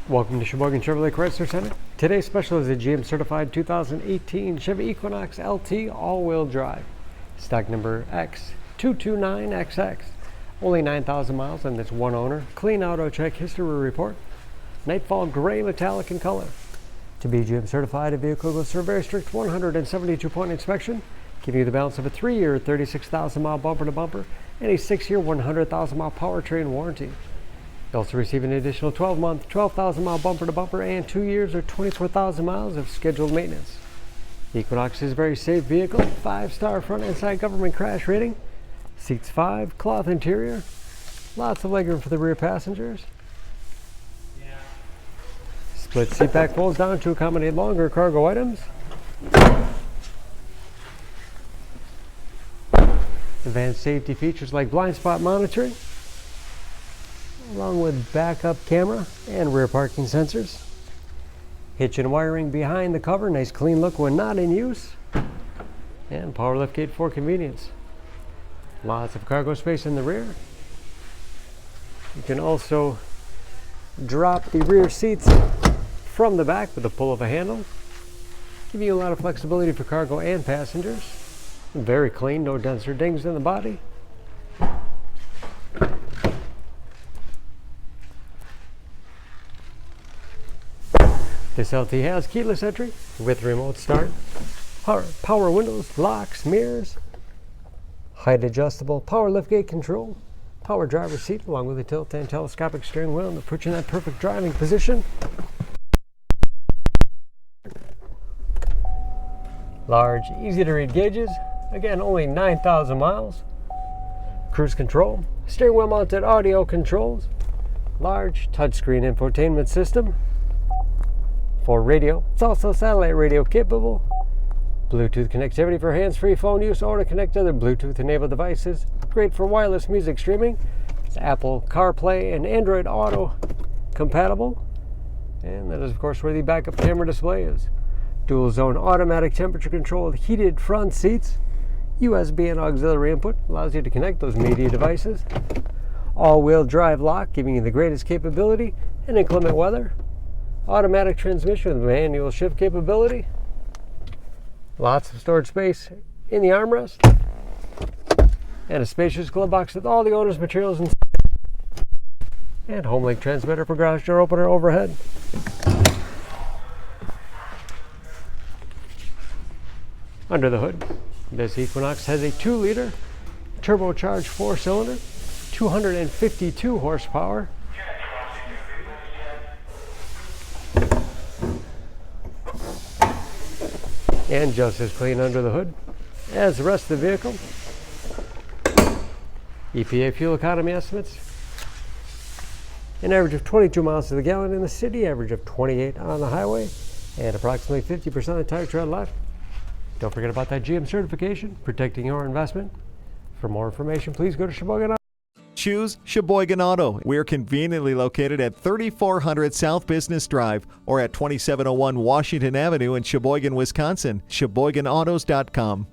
Welcome to Sheboygan Chevrolet Chrysler Center. Today's special is a GM certified 2018 Chevy Equinox LT all-wheel drive. Stock number X229XX. Only 9,000 miles and it's one owner. Clean auto check history report. Nightfall gray metallic in color. To be GM certified, a vehicle goes through a very strict 172-point inspection, giving you the balance of a 3-year, 36,000-mile bumper-to-bumper and a 6-year, 100,000-mile powertrain warranty. You also receive an additional 12-month, 12,000-mile bumper-to-bumper and 2 years or 24,000 miles of scheduled maintenance. The Equinox is a very safe vehicle, 5-star front and side government crash rating, seats 5, cloth interior, lots of legroom for the rear passengers. Split seat back folds down to accommodate longer cargo items. Advanced safety features like blind spot monitoring, along with backup camera and rear parking sensors. Hitch and wiring behind the cover, nice clean look when not in use. And power liftgate for convenience. Lots of cargo space in the rear. You can also drop the rear seats from the back with the pull of a handle, giving you a lot of flexibility for cargo and passengers. Very clean, no dents or dings in the body. This LT has keyless entry with remote start, power windows, locks, mirrors, height adjustable, power liftgate control, power driver's seat along with a tilt and telescopic steering wheel to put you in that perfect driving position. Large, easy to read gauges, again only 9,000 miles. Cruise control, steering wheel mounted audio controls, large touchscreen infotainment system. For radio, it's also satellite radio capable. Bluetooth connectivity for hands-free phone use or to connect other Bluetooth-enabled devices. Great for wireless music streaming. It's Apple CarPlay and Android Auto compatible. And that is, of course, where the backup camera display is. Dual-zone automatic temperature control with heated front seats. USB and auxiliary input allows you to connect those media devices. All-wheel drive lock, giving you the greatest capability in inclement weather. Automatic transmission with manual shift capability. Lots of storage space in the armrest. And a spacious glove box with all the owner's materials inside. And home link transmitter for garage door opener overhead. Under the hood, this Equinox has a 2-liter turbocharged 4-cylinder, 252 horsepower. And just as clean under the hood as the rest of the vehicle. EPA fuel economy estimates: an average of 22 miles to the gallon in the city, average of 28 on the highway, and approximately 50% of the tire tread left. Don't forget about that GM certification, protecting your investment. For more information, please go to Sheboygan. Choose Sheboygan Auto. We're conveniently located at 3400 South Business Drive or at 2701 Washington Avenue in Sheboygan, Wisconsin. SheboyganAutos.com.